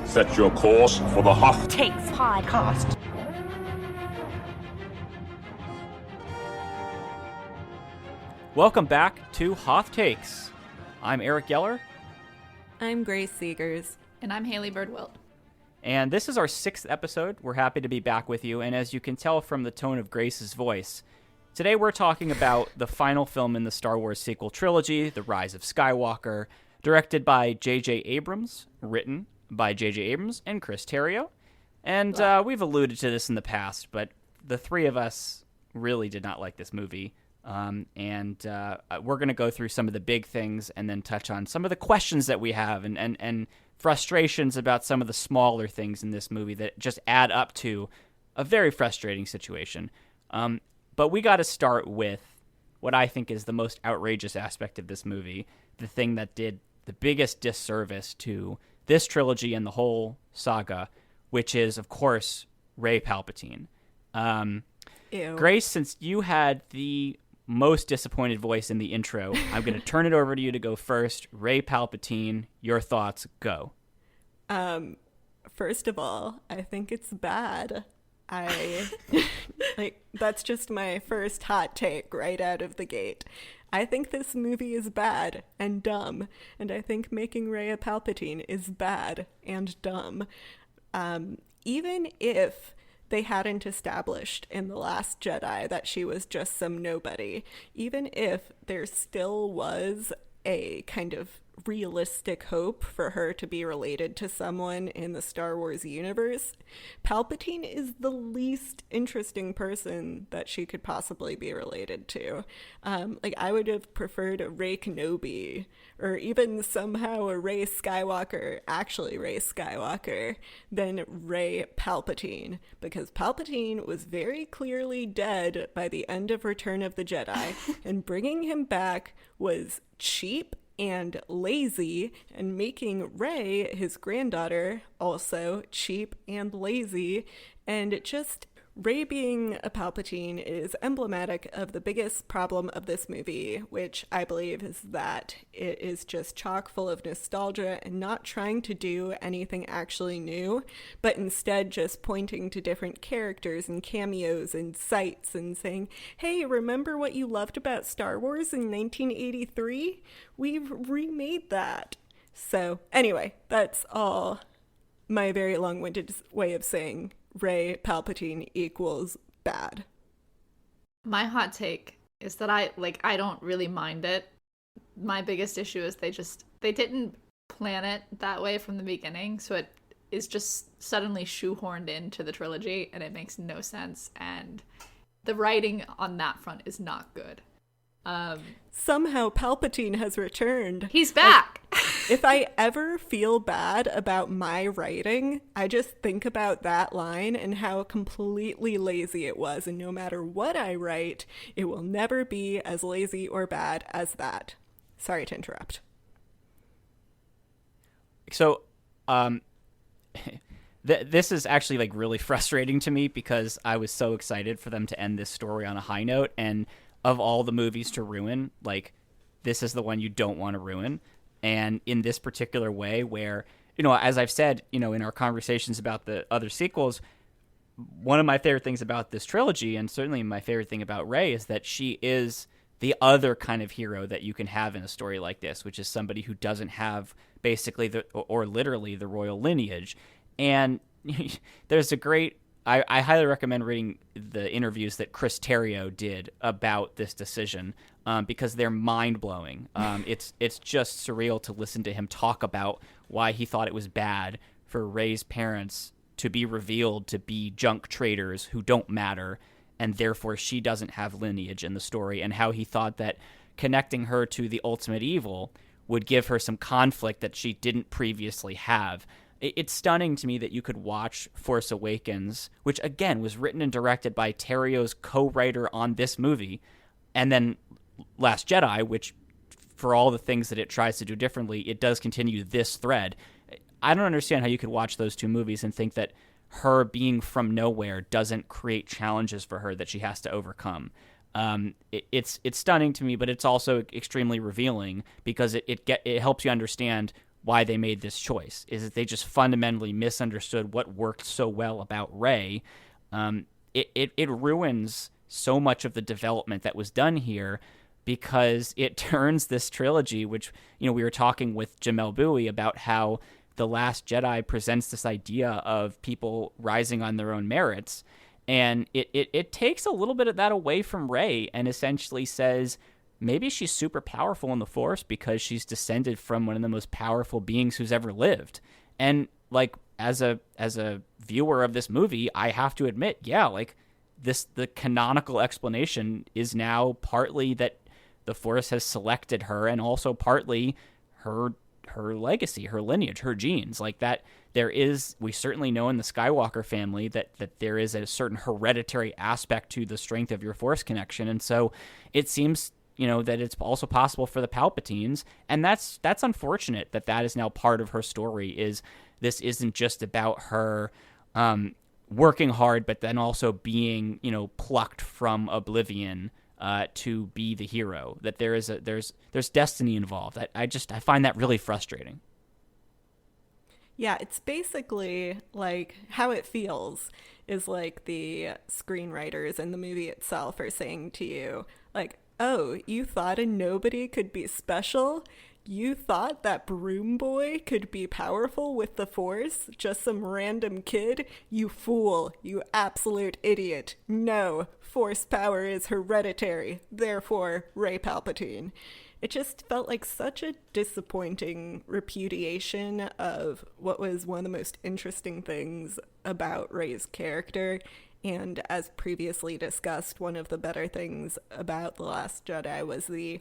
Set your course for the Hoth Takes podcast. Welcome back to Hoth Takes. I'm Eric Geller. I'm Grace Seegers. And I'm Haley Birdwilt. And this is our 6th episode. We're happy to be back with you. And as you can tell from the tone of Grace's voice, today we're talking about the final film in the Star Wars sequel trilogy, The Rise of Skywalker, directed by J.J. Abrams, written by J.J. Abrams and Chris Terrio. And we've alluded to this in the past, but the three of us really did not like this movie. And we're going to go through some of the big things and then touch on some of the questions that we have and frustrations about some of the smaller things in this movie that just add up to a very frustrating situation. But we got to start with what I think is the most outrageous aspect of this movie, the thing that did the biggest disservice to this trilogy and the whole saga, which is, of course, Rey Palpatine. Ew. Grace, since you had the most disappointed voice in the intro, I'm going to turn it over to you to go first. Rey Palpatine, your thoughts, go. First of all, I think it's bad. That's just my first hot take right out of the gate. I think this movie is bad and dumb, and I think making Rey a Palpatine is bad and dumb. Even if they hadn't established in The Last Jedi that she was just some nobody, even if there still was a kind of realistic hope for her to be related to someone in the Star Wars universe, Palpatine is the least interesting person that she could possibly be related to. I would have preferred a Rey Kenobi, or even somehow a Rey Skywalker, actually Rey Skywalker, than Rey Palpatine, because Palpatine was very clearly dead by the end of Return of the Jedi, and bringing him back was cheap and lazy, and making Rey, his granddaughter, also cheap and lazy. And Rey being a Palpatine is emblematic of the biggest problem of this movie, which I believe is that it is just chock full of nostalgia and not trying to do anything actually new, but instead just pointing to different characters and cameos and sites and saying, hey, remember what you loved about Star Wars in 1983? We've remade that. So anyway, that's all my very long-winded way of saying Rey Palpatine equals bad. My hot take is that I don't really mind it. My biggest issue is they didn't plan it that way from the beginning, so it is just suddenly shoehorned into the trilogy, and it makes no sense, and the writing on that front is not good. Somehow Palpatine has returned. He's back! If I ever feel bad about my writing, I just think about that line and how completely lazy it was, and no matter what I write, it will never be as lazy or bad as that. Sorry to interrupt. So, this is actually really frustrating to me because I was so excited for them to end this story on a high note, and of all the movies to ruin, this is the one you don't want to ruin. And in this particular way where, as I've said, in our conversations about the other sequels, one of my favorite things about this trilogy, and certainly my favorite thing about Rey, is that she is the other kind of hero that you can have in a story like this, which is somebody who doesn't have basically or literally the royal lineage. And there's a great, I highly recommend reading the interviews that Chris Terrio did about this decision, because they're mind-blowing. It's just surreal to listen to him talk about why he thought it was bad for Rey's parents to be revealed to be junk traders who don't matter, and therefore she doesn't have lineage in the story, and how he thought that connecting her to the ultimate evil would give her some conflict that she didn't previously have. It's stunning to me that you could watch Force Awakens, which again was written and directed by Terrio's co-writer on this movie, and then Last Jedi, which for all the things that it tries to do differently, it does continue this thread. I don't understand how you could watch those two movies and think that her being from nowhere doesn't create challenges for her that she has to overcome. It's stunning to me, but it's also extremely revealing because it helps you understand why they made this choice. Is that they just fundamentally misunderstood what worked so well about Rey. It ruins so much of the development that was done here because it turns this trilogy, which, we were talking with Jamel Bowie about how The Last Jedi presents this idea of people rising on their own merits. And it takes a little bit of that away from Rey and essentially says maybe she's super powerful in the Force because she's descended from one of the most powerful beings who's ever lived. And like as a viewer of this movie, I have to admit, yeah, like the canonical explanation is now partly that the Force has selected her and also partly her legacy, her lineage, her genes. Like that we certainly know in the Skywalker family that there is a certain hereditary aspect to the strength of your Force connection. And so it seems, that it's also possible for the Palpatines. And that's unfortunate that is now part of her story. Is this isn't just about her working hard, but then also being, plucked from oblivion to be the hero. That there's destiny involved. I find that really frustrating. Yeah, it's basically like how it feels is like the screenwriters in the movie itself are saying to you, like, oh, you thought a nobody could be special? You thought that broom boy could be powerful with the Force? Just some random kid? You fool. You absolute idiot. No, Force power is hereditary. Therefore, Rey Palpatine. It just felt like such a disappointing repudiation of what was one of the most interesting things about Rey's character. And as previously discussed, one of the better things about The Last Jedi was the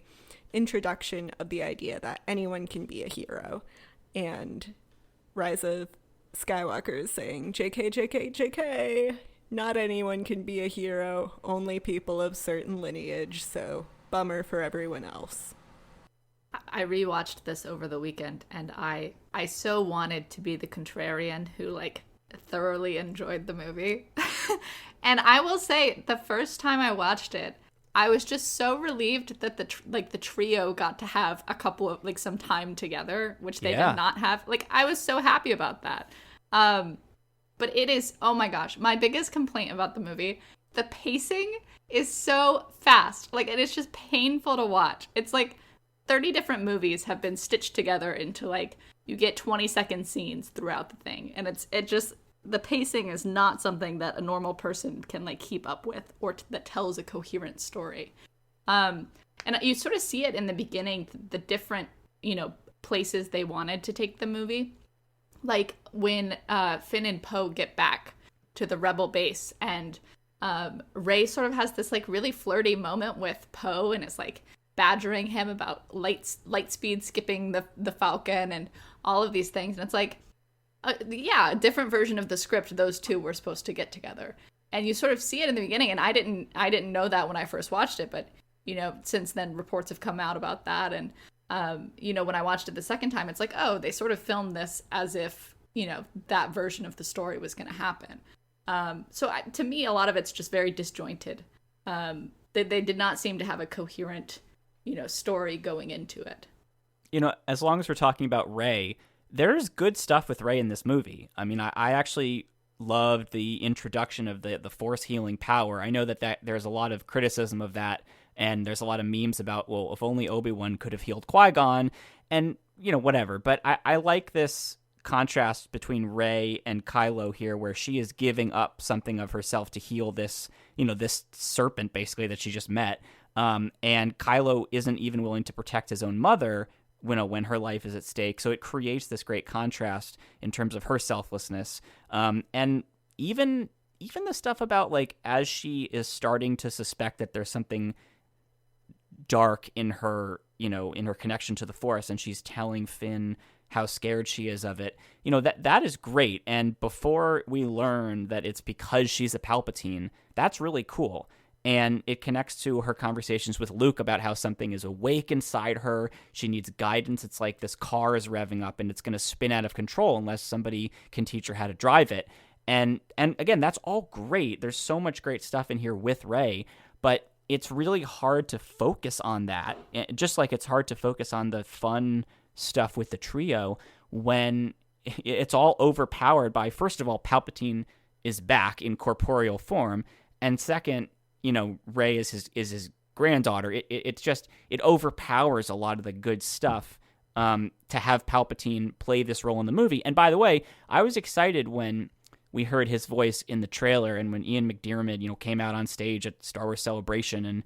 introduction of the idea that anyone can be a hero. And Rise of Skywalker is saying, JK, JK, JK, not anyone can be a hero, only people of certain lineage, so bummer for everyone else. I rewatched this over the weekend, and I so wanted to be the contrarian who, like, thoroughly enjoyed the movie. And I will say, the first time I watched it, I was just so relieved that the trio got to have a couple of, like, some time together, which they did not have. Like, I was so happy about that. But it is, oh my gosh, my biggest complaint about the movie, the pacing is so fast. Like, and it's just painful to watch. It's like 30 different movies have been stitched together into, like, you get 20-second scenes throughout the thing. And the pacing is not something that a normal person can, like, keep up with or that tells a coherent story. And you sort of see it in the beginning, the different, places they wanted to take the movie. Like when Finn and Poe get back to the Rebel base, and Rey sort of has this, like, really flirty moment with Poe, and is, like, badgering him about light speed skipping the Falcon and all of these things. And it's like, a different version of the script. Those two were supposed to get together, and you sort of see it in the beginning. And I didn't know that when I first watched it, but since then reports have come out about that. And when I watched it the second time, it's like, oh, they sort of filmed this as if that version of the story was going to happen. To me, a lot of it's just very disjointed. They did not seem to have a coherent story going into it. As long as we're talking about Rey, there's good stuff with Rey in this movie. I mean, I actually loved the introduction of the Force healing power. I know that there's a lot of criticism of that, and there's a lot of memes about, well, if only Obi-Wan could have healed Qui-Gon, and, whatever. But I like this contrast between Rey and Kylo here, where she is giving up something of herself to heal this, this serpent, basically, that she just met. And Kylo isn't even willing to protect his own mother when her life is at stake. So it creates this great contrast in terms of her selflessness. And even the stuff about, like, as she is starting to suspect that there's something dark in her, in her connection to the Force, and she's telling Finn how scared she is of it, that is great. And before we learn that it's because she's a Palpatine, that's really cool. And it connects to her conversations with Luke about how something is awake inside her. She needs guidance. It's like this car is revving up and it's going to spin out of control unless somebody can teach her how to drive it. And again, that's all great. There's so much great stuff in here with Rey, but it's really hard to focus on that, just like it's hard to focus on the fun stuff with the trio when it's all overpowered by, first of all, Palpatine is back in corporeal form, and second, Rey is his granddaughter. It overpowers a lot of the good stuff to have Palpatine play this role in the movie. And by the way, I was excited when we heard his voice in the trailer, and when Ian McDiarmid, came out on stage at Star Wars Celebration and,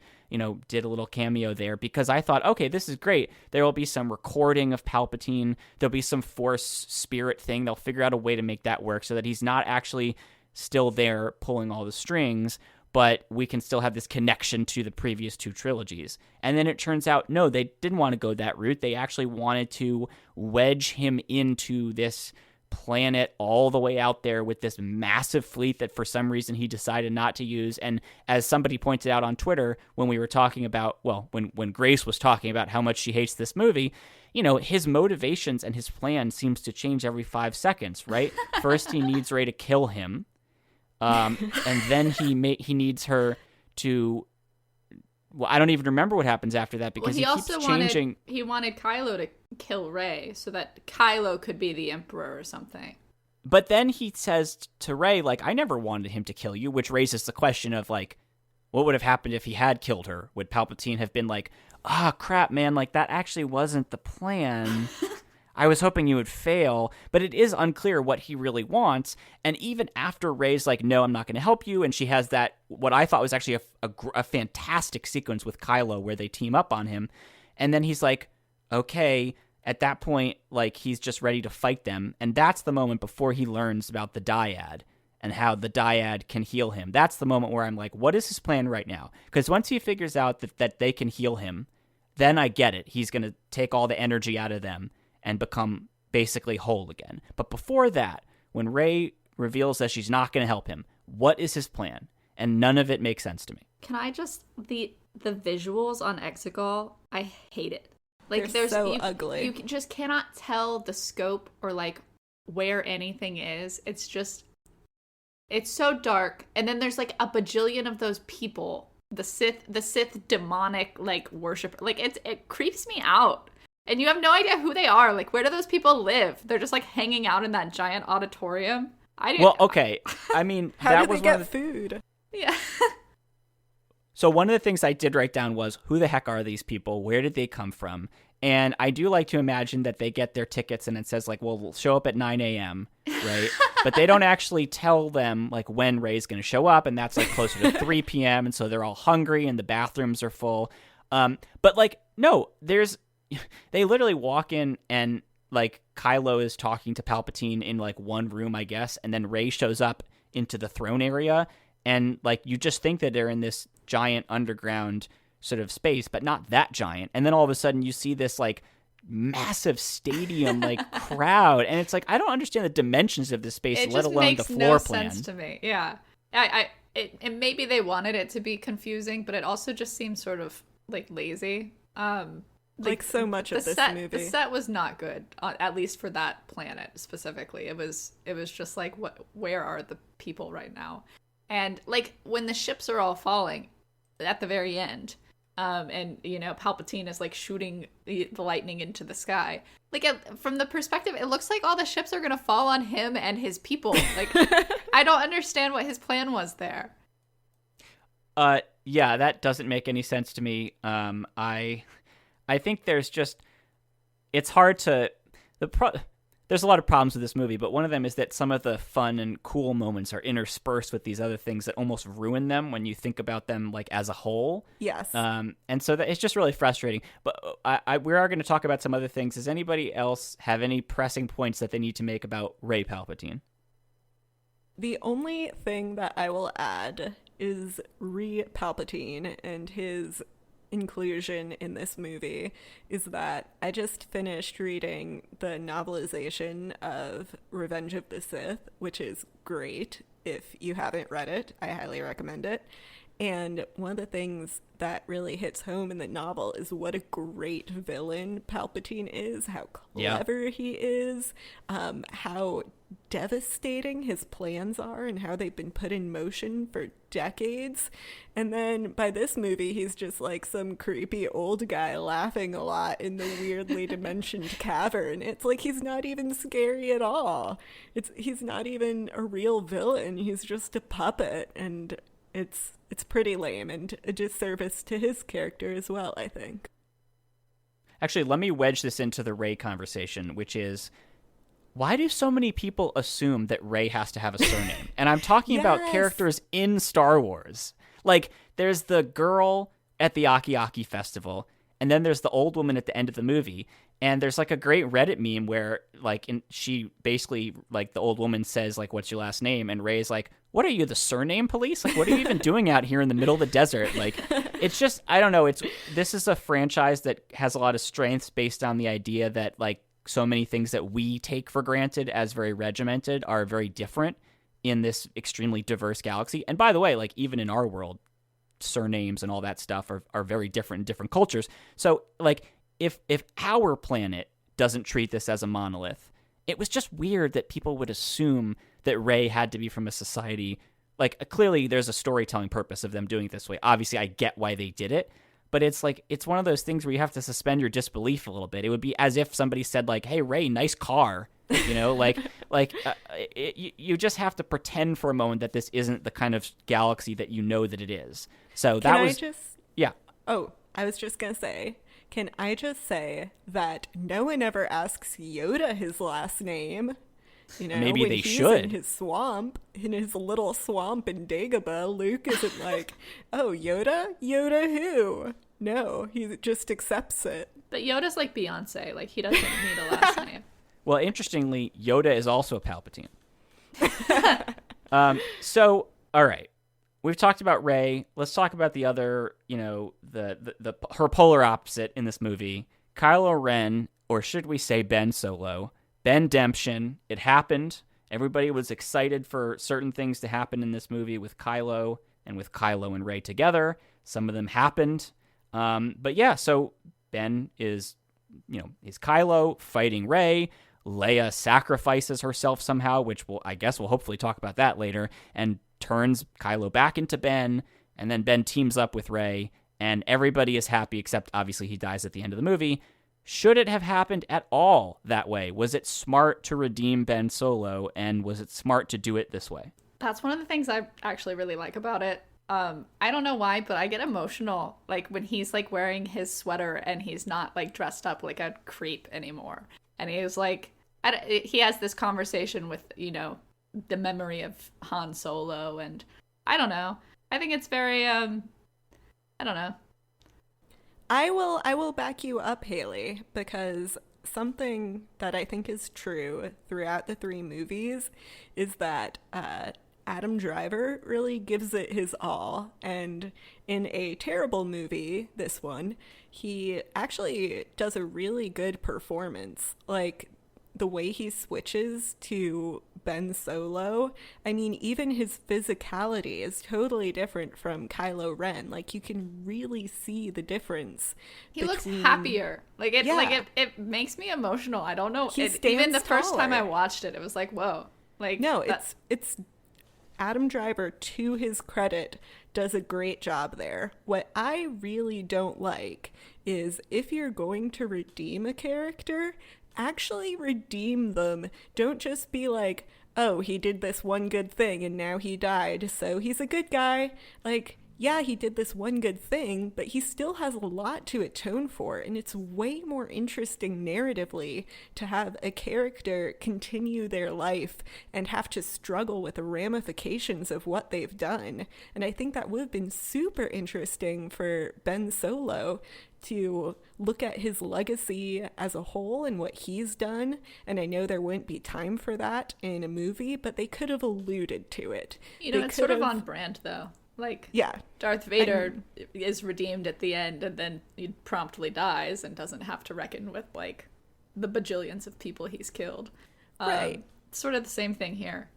did a little cameo there, because I thought, okay, this is great. There will be some recording of Palpatine. There'll be some Force spirit thing. They'll figure out a way to make that work so that he's not actually still there pulling all the strings, but we can still have this connection to the previous two trilogies. And then it turns out, no, they didn't want to go that route. They actually wanted to wedge him into this planet all the way out there with this massive fleet that for some reason he decided not to use. And as somebody pointed out on Twitter when we were talking about, when Grace was talking about how much she hates this movie, his motivations and his plan seems to change every 5 seconds, right? First, he needs Rey to kill him. And then he needs her to... Well, I don't even remember what happens after that because he keeps changing. He wanted Kylo to kill Rey so that Kylo could be the Emperor or something. But then he says to Rey, I never wanted him to kill you, which raises the question of, what would have happened if he had killed her? Would Palpatine have been crap, man, that actually wasn't the plan. I was hoping you would fail, but it is unclear what he really wants. And even after Rey's no, I'm not going to help you, and she has that, what I thought was actually a fantastic sequence with Kylo where they team up on him, and then he's okay, at that point, he's just ready to fight them, and that's the moment before he learns about the dyad and how the dyad can heal him. That's the moment where I'm what is his plan right now? Because once he figures out that they can heal him, then I get it. He's going to take all the energy out of them and become basically whole again. But before that, when Rey reveals that she's not going to help him, what is his plan? And none of it makes sense to me. Can I just... The visuals on Exegol, I hate it. They're so ugly. You just cannot tell the scope or, where anything is. It's just... It's so dark. And then there's, a bajillion of those people. The Sith demonic, worship. It creeps me out. And you have no idea who they are. Where do those people live? They're just hanging out in that giant auditorium. Okay. I mean, how do they get food? Yeah. So one of the things I did write down was, who the heck are these people? Where did they come from? And I do like to imagine that they get their tickets and it says we'll show up at 9 a.m., right? But they don't actually tell them when Rey's going to show up, and that's closer to 3 p.m. And so they're all hungry and the bathrooms are full. But no, they literally walk in and Kylo is talking to Palpatine in one room, I guess, and then Rey shows up into the throne area, and you just think that they're in this giant underground sort of space, but not that giant. And then all of a sudden you see this massive stadium crowd, and it's I don't understand the dimensions of this space, let alone the floor plan. It just makes no sense to me. Yeah, and maybe they wanted it to be confusing, but it also just seems sort of lazy. So much of this movie. The set was not good, at least for that planet specifically. It was just where are the people right now? And when the ships are all falling at the very end, and Palpatine is shooting the lightning into the sky. From the perspective, it looks like all the ships are gonna fall on him and his people. I don't understand what his plan was there. Yeah, that doesn't make any sense to me. I think there's just, it's hard to, there's a lot of problems with this movie, but one of them is that some of the fun and cool moments are interspersed with these other things that almost ruin them when you think about them as a whole. Yes. And so it's just really frustrating. But we are going to talk about some other things. Does anybody else have any pressing points that they need to make about Rey Palpatine? The only thing that I will add is Palpatine and his inclusion in this movie is that I just finished reading the novelization of Revenge of the Sith, which is great. If you haven't read it, I highly recommend it. And one of the things that really hits home in the novel is what a great villain Palpatine is, how clever he is, how devastating his plans are and how they've been put in motion for decades. And then by this movie, he's just like some creepy old guy laughing a lot in the weirdly dimensioned cavern. It's like he's not even scary at all. He's not even a real villain. He's just a puppet, and it's pretty lame and a disservice to his character as well, I think. Actually, let me wedge this into the Rey conversation, which is, why do so many people assume that Rey has to have a surname? And I'm talking about characters in Star Wars. Like, there's the girl at the Aki Aki Festival, and then there's the old woman at the end of the movie. And there's like a great Reddit meme where like she basically, like, the old woman says, like, what's your last name? And Rey's like, what are you, the surname police? Like, what are you even doing out here in the middle of the desert? Like, it's just, I don't know. This is a franchise that has a lot of strengths based on the idea that, like, so many things that we take for granted as very regimented are very different in this extremely diverse galaxy. And by the way, like, even in our world, surnames and all that stuff are very different in different cultures. So, like, if our planet doesn't treat this as a monolith, it was just weird that people would assume that Rey had to be from a society. Like, clearly there's a storytelling purpose of them doing it this way. Obviously, I get why they did it, but it's like, it's one of those things where you have to suspend your disbelief a little bit. It would be as if somebody said, like, hey, Rey, nice car. You know, you just have to pretend for a moment that this isn't the kind of galaxy that you know that it is. So yeah. Oh, I was just going to say, can I just say that no one ever asks Yoda his last name? You know, maybe when they he's should. In his little swamp in Dagobah, Luke isn't like, oh, Yoda? Yoda who? No, he just accepts it. But Yoda's like Beyonce. Like, he doesn't need a last name. Well, interestingly, Yoda is also a Palpatine. So, all right. We've talked about Rey. Let's talk about the other, you know, her polar opposite in this movie, Kylo Ren, or should we say Ben Solo. Ben-demption. It happened. Everybody was excited for certain things to happen in this movie with Kylo and Rey together. Some of them happened. But yeah, so Ben is Kylo fighting Rey. Leia sacrifices herself somehow, which I guess we'll hopefully talk about that later, and turns Kylo back into Ben, and then Ben teams up with Rey, and everybody is happy except obviously he dies at the end of the movie. Should it have happened at all that way? Was it smart to redeem Ben Solo, and was it smart to do it this way? That's one of the things I actually really like about it. I don't know why, but I get emotional, like, when he's, like, wearing his sweater and he's not, like, dressed up like a creep anymore. And he was, like, he has this conversation with, you know, the memory of Han Solo, and I don't know. I think it's very, I don't know. I will back you up, Haley, because something that I think is true throughout the three movies is that Adam Driver really gives it his all. And in a terrible movie, this one, he actually does a really good performance. Like, the way he switches to Ben Solo, I mean, even his physicality is totally different from Kylo Ren. Like, you can really see the difference. He looks happier. Like, it makes me emotional. I don't know. Even the first time I watched it, it was like, whoa. Like, no, it's Adam Driver, to his credit, does a great job there. What I really don't like is, if you're going to redeem a character, actually redeem them. Don't just be like, oh, he did this one good thing and now he died, so he's a good guy. Like, yeah, he did this one good thing, but he still has a lot to atone for, and it's way more interesting narratively to have a character continue their life and have to struggle with the ramifications of what they've done. And I think that would have been super interesting for Ben Solo to look at his legacy as a whole and what he's done. And I know there wouldn't be time for that in a movie, but they could have alluded to it. You know, it's sort of on brand, though. Like, yeah, Darth Vader is redeemed at the end, and then he promptly dies and doesn't have to reckon with, like, the bajillions of people he's killed. Right. Sort of the same thing here.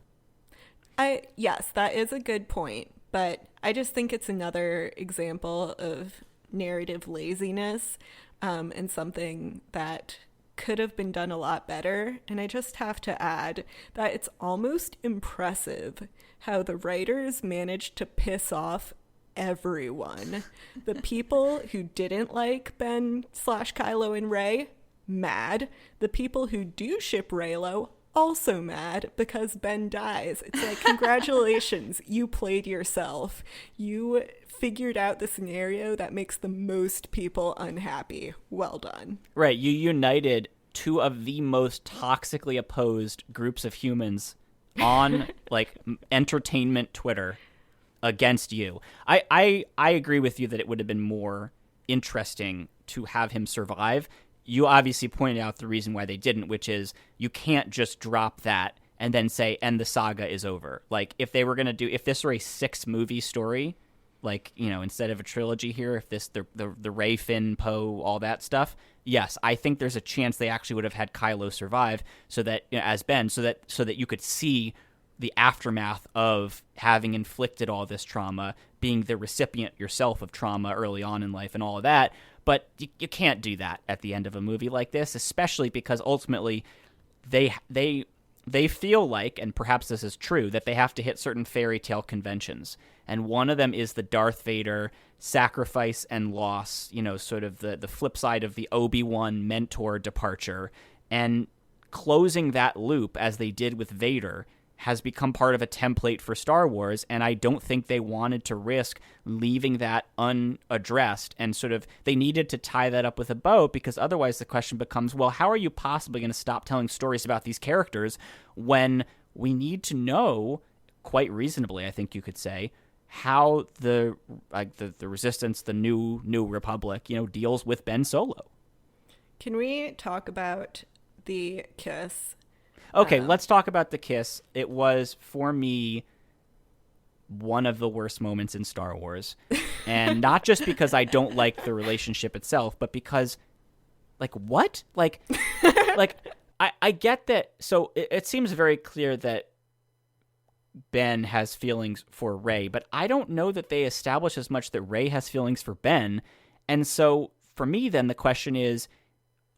Yes, that is a good point. But I just think it's another example of narrative laziness, and something that could have been done a lot better. And I just have to add that it's almost impressive how the writers managed to piss off everyone. The people who didn't like Ben/Kylo and Rey, mad. The people who do ship Reylo, also mad because Ben dies. It's like, congratulations, you played yourself. You figured out the scenario that makes the most people unhappy. Well done. Right, you united two of the most toxically opposed groups of humans on like entertainment Twitter against you. I agree with you that it would have been more interesting to have him survive. You obviously pointed out the reason why they didn't, which is you can't just drop that and then say, and the saga is over. Like, if they were going to do, if this were a 6-movie story, like, you know, instead of a trilogy here, if this, the Rey, Finn, Poe, all that stuff, yes, I think there's a chance they actually would have had Kylo survive so that, you know, as Ben, so that you could see the aftermath of having inflicted all this trauma, being the recipient yourself of trauma early on in life and all of that. But you can't do that at the end of a movie like this, especially because ultimately they feel like, and perhaps this is true, that they have to hit certain fairy tale conventions. And one of them is the Darth Vader sacrifice and loss, you know, sort of the flip side of the Obi-Wan mentor departure. And closing that loop, as they did with Vader, has become part of a template for Star Wars, and I don't think they wanted to risk leaving that unaddressed, and sort of they needed to tie that up with a bow, because otherwise the question becomes, well, how are you possibly going to stop telling stories about these characters when we need to know, quite reasonably, I think you could say, how the Resistance, the new Republic, you know, deals with Ben Solo. Can we talk about the kiss? Okay, let's talk about the kiss. It was, for me, one of the worst moments in Star Wars. And not just because I don't like the relationship itself, but because, like, what? Like I get that. So it seems very clear that Ben has feelings for Rey, but I don't know that they establish as much that Rey has feelings for Ben. And so for me, then, the question is,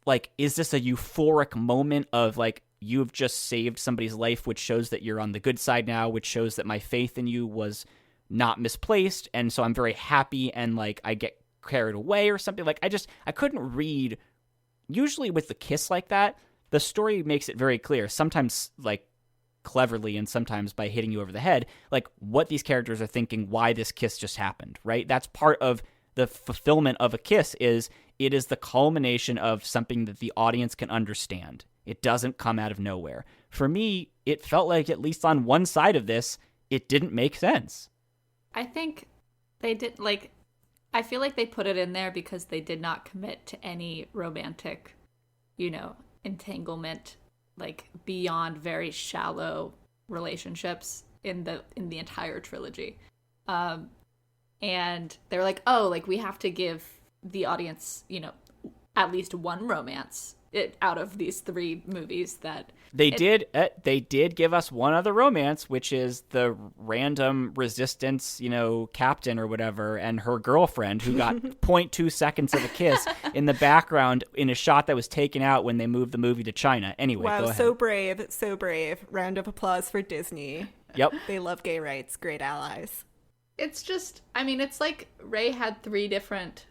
like, is this a euphoric moment of, like, you've just saved somebody's life, which shows that you're on the good side now, which shows that my faith in you was not misplaced, and so I'm very happy, and, like, I get carried away or something? Like, I couldn't read. Usually with the kiss like that, the story makes it very clear, sometimes, like, cleverly and sometimes by hitting you over the head, like, what these characters are thinking, why this kiss just happened, right? That's part of the fulfillment of a kiss, is it is the culmination of something that the audience can understand. It doesn't come out of nowhere. For me, it felt like, at least on one side of this, it didn't make sense. I think they did, like, I feel like they put it in there because they did not commit to any romantic, you know, entanglement, like, beyond very shallow relationships in the entire trilogy. And they're like, oh, like, we have to give the audience, you know, at least one romance out of these 3 movies that they did give us one other romance, which is the random Resistance, you know, captain or whatever, and her girlfriend, who got 0.2 seconds of a kiss in the background in a shot that was taken out when they moved the movie to China. Anyway, wow, go ahead. So brave. Round of applause for Disney. Yep. They love gay rights. Great allies. It's just, I mean, it's like Rey had 3 different,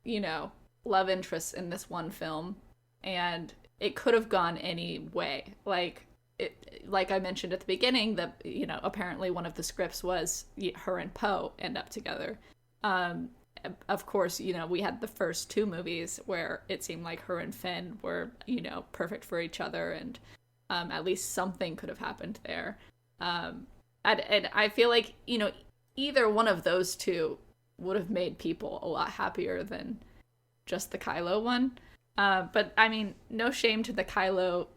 you know, love interests in this one film, and it could have gone any way. Like I mentioned at the beginning, that, you know, apparently one of the scripts was her and Poe end up together. Of course, you know, we had the first 2 movies where it seemed like her and Finn were, you know, perfect for each other, and at least something could have happened there. And I feel like, you know, either one of those 2 would have made people a lot happier than just the Kylo one. But I mean, no shame to the Kylo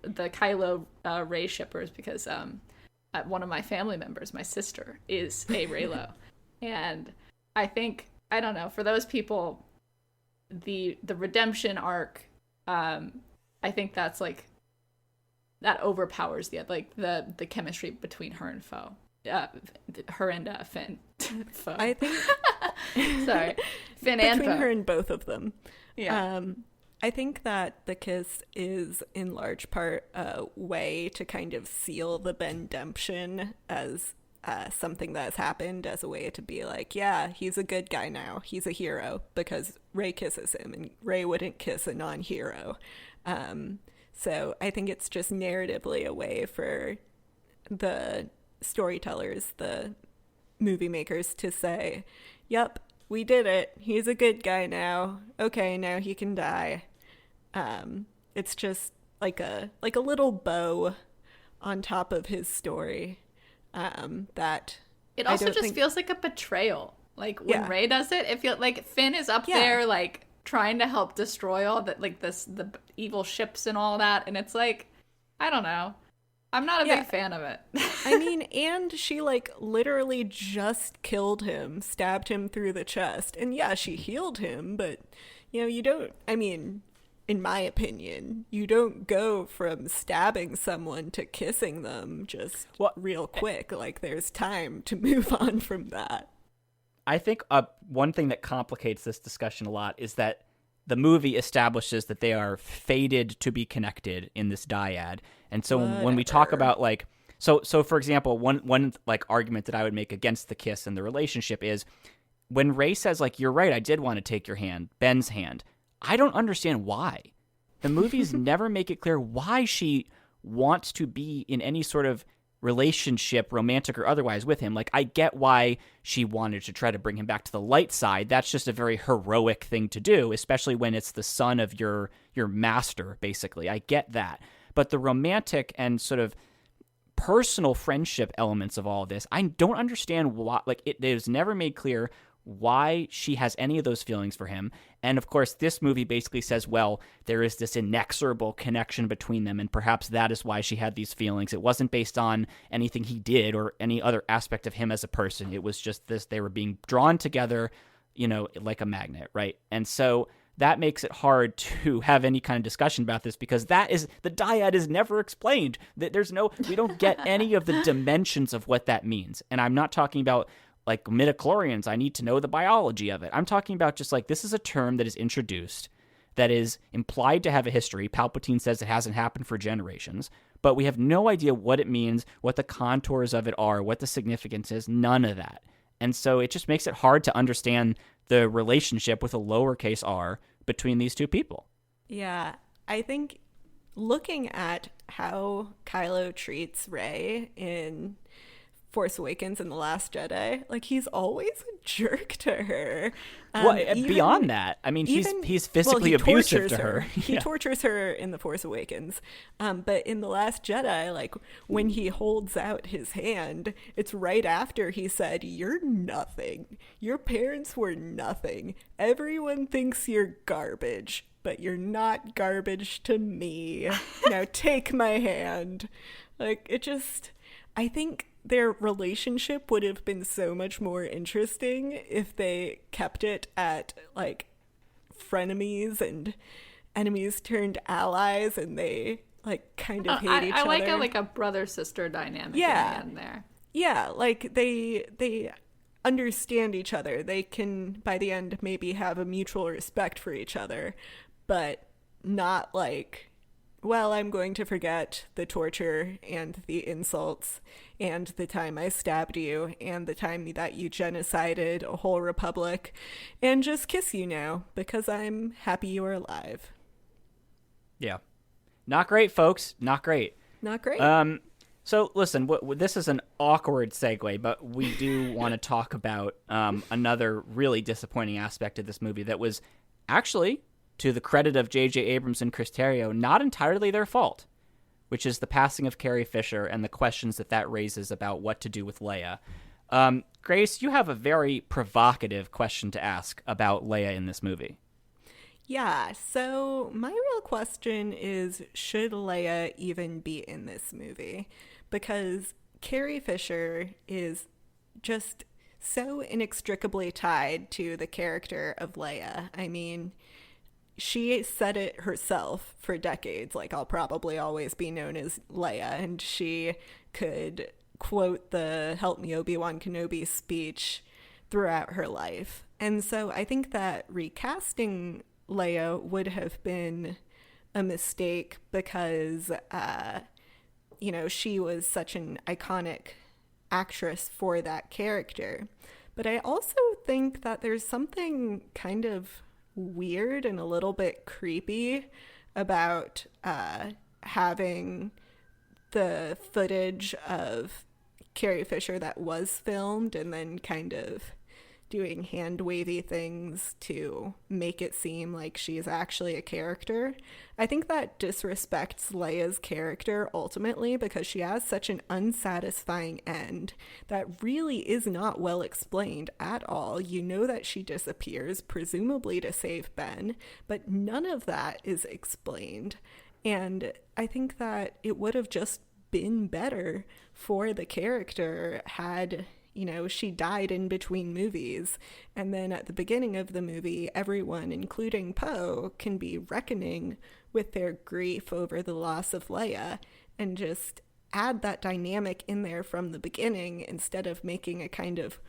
Rey shippers, because one of my family members, my sister, is a Reylo, and I think, I don't know, for those people, the redemption arc, I think that's, like, that overpowers the chemistry between her and Finn. Fun. I think Sorry. Finn and between Poe. her and both of them. Yeah. I think that the kiss is in large part a way to kind of seal the Bendemption as something that has happened, as a way to be like, yeah, he's a good guy now. He's a hero because Rey kisses him, and Rey wouldn't kiss a non-hero. So I think it's just narratively a way for the storytellers, the movie makers, to say, yep, we did it. He's a good guy now. Okay, now he can die. It's just like a little bow on top of his story. That It also just feels like a betrayal. Like when Yeah. Rey does it, it feels like Finn is up there like trying to help destroy all that, like the evil ships and all that, and it's like, I don't know. I'm not a big fan of it. I mean, and she like literally just killed him, stabbed him through the chest. And yeah, she healed him, but you don't, I mean, in my opinion, you don't go from stabbing someone to kissing them just real quick. Like there's time to move on from that. I think one thing that complicates this discussion a lot is that the movie establishes that they are fated to be connected in this dyad. And so when we talk about like, so for example, one like argument that I would make against the kiss and the relationship is when Rey says like, you're right, I did want to take your hand, Ben's hand. I don't understand why. The movies never make it clear why she wants to be in any sort of relationship, romantic or otherwise, with him. Like, I get why she wanted to try to bring him back to the light side. That's just a very heroic thing to do, especially when it's the son of your master, basically. I get that. But the romantic and sort of personal friendship elements of all of this, I don't understand why. Like, it is never made clear why she has any of those feelings for him. And of course, this movie basically says, well, there is this inexorable connection between them, and perhaps that is why she had these feelings. It wasn't based on anything he did or any other aspect of him as a person. It was just this, they were being drawn together, like a magnet, right? And so that makes it hard to have any kind of discussion about this, because the dyad is never explained. We don't get any of the dimensions of what that means. And I'm not talking about like midichlorians, I need to know the biology of it. I'm talking about just like, this is a term that is introduced that is implied to have a history. Palpatine says it hasn't happened for generations, but we have no idea what it means, what the contours of it are, what the significance is, none of that. And so it just makes it hard to understand the relationship with a lowercase r between these two people. Yeah, I think looking at how Kylo treats Rey in Force Awakens and The Last Jedi, like, he's always a jerk to her. Beyond that, I mean, he's physically abusive to her. He tortures her in The Force Awakens. But in The Last Jedi, like, when he holds out his hand, it's right after he said, "You're nothing. Your parents were nothing. Everyone thinks you're garbage, but you're not garbage to me. Now take my hand." Like, I think their relationship would have been so much more interesting if they kept it at like frenemies and enemies turned allies, and they like kind of hate each other. I like a brother-sister dynamic in the end there. Yeah, like they understand each other. They can by the end maybe have a mutual respect for each other, but not like, well, I'm going to forget the torture and the insults and the time I stabbed you and the time that you genocided a whole republic and just kiss you now because I'm happy you're alive. Yeah. Not great, folks. Not great. Not great. So listen, this is an awkward segue, but we do want to talk about another really disappointing aspect of this movie that was actually, to the credit of J.J. Abrams and Chris Terrio, not entirely their fault, which is the passing of Carrie Fisher and the questions that raises about what to do with Leia. Grace, you have a very provocative question to ask about Leia in this movie. Yeah, so my real question is, should Leia even be in this movie? Because Carrie Fisher is just so inextricably tied to the character of Leia. I mean, she said it herself for decades, like, I'll probably always be known as Leia, and she could quote the "Help me, Obi-Wan Kenobi" speech throughout her life. And so I think that recasting Leia would have been a mistake because, she was such an iconic actress for that character. But I also think that there's something kind of weird and a little bit creepy about having the footage of Carrie Fisher that was filmed and then kind of doing hand wavy things to make it seem like she's actually a character. I think that disrespects Leia's character ultimately because she has such an unsatisfying end that really is not well explained at all. You know that she disappears, presumably to save Ben, but none of that is explained. And I think that it would have just been better for the character had she died in between movies. And then at the beginning of the movie, everyone, including Poe, can be reckoning with their grief over the loss of Leia and just add that dynamic in there from the beginning instead of making a kind of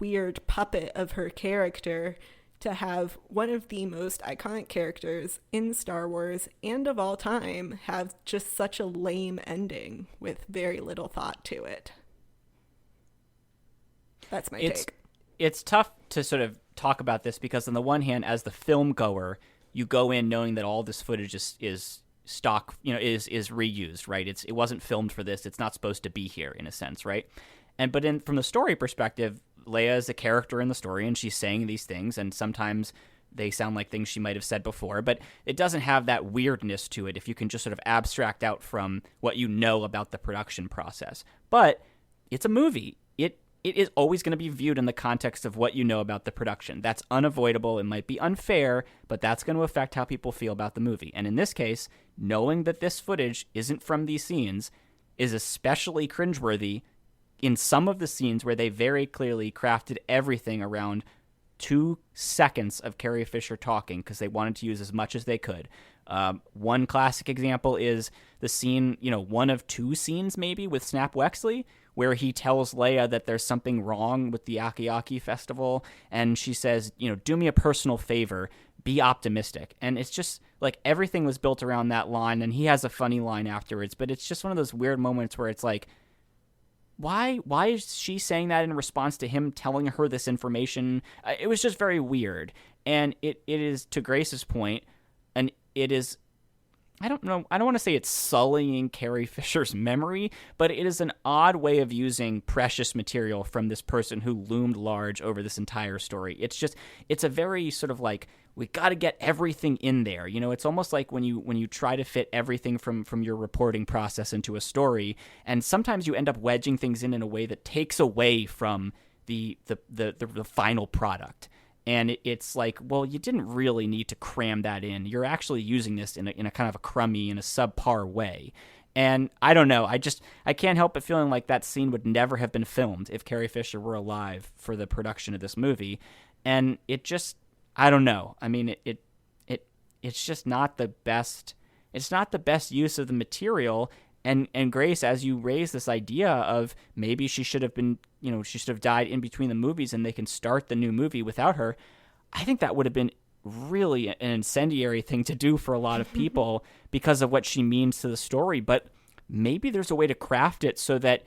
weird puppet of her character to have one of the most iconic characters in Star Wars and of all time have just such a lame ending with very little thought to it. That's my take. It's tough to sort of talk about this because on the one hand, as the film goer, you go in knowing that all this footage is stock, is reused, right? It wasn't filmed for this. It's not supposed to be here in a sense, right? But from the story perspective, Leia is a character in the story and she's saying these things and sometimes they sound like things she might have said before, but it doesn't have that weirdness to it if you can just sort of abstract out from what you know about the production process. But it's a movie. It is always going to be viewed in the context of what you know about the production. That's unavoidable. It might be unfair, but that's going to affect how people feel about the movie. And in this case, knowing that this footage isn't from these scenes is especially cringeworthy in some of the scenes where they very clearly crafted everything around 2 seconds of Carrie Fisher talking because they wanted to use as much as they could. One classic example is the scene, one of 2 scenes maybe with Snap Wexley, where he tells Leia that there's something wrong with the Aki festival, and she says, do me a personal favor, be optimistic. And it's just like everything was built around that line, and he has a funny line afterwards, but it's just one of those weird moments where it's like, why is she saying that in response to him telling her this information? It was just very weird. And it is, to Grace's point, and it is, I don't know, I don't want to say it's sullying Carrie Fisher's memory, but it is an odd way of using precious material from this person who loomed large over this entire story. It's a very sort of like, we got to get everything in there. It's almost like when you try to fit everything from your reporting process into a story, and sometimes you end up wedging things in a way that takes away from the final product. And it's like, well, you didn't really need to cram that in. You're actually using this in a kind of a crummy, in a subpar way. And I don't know. I can't help but feeling like that scene would never have been filmed if Carrie Fisher were alive for the production of this movie. And it just, I don't know. I mean, it's just not the best. It's not the best use of the material. And Grace, as you raise this idea of maybe she should have been, she should have died in between the movies and they can start the new movie without her, I think that would have been really an incendiary thing to do for a lot of people because of what she means to the story. But maybe there's a way to craft it so that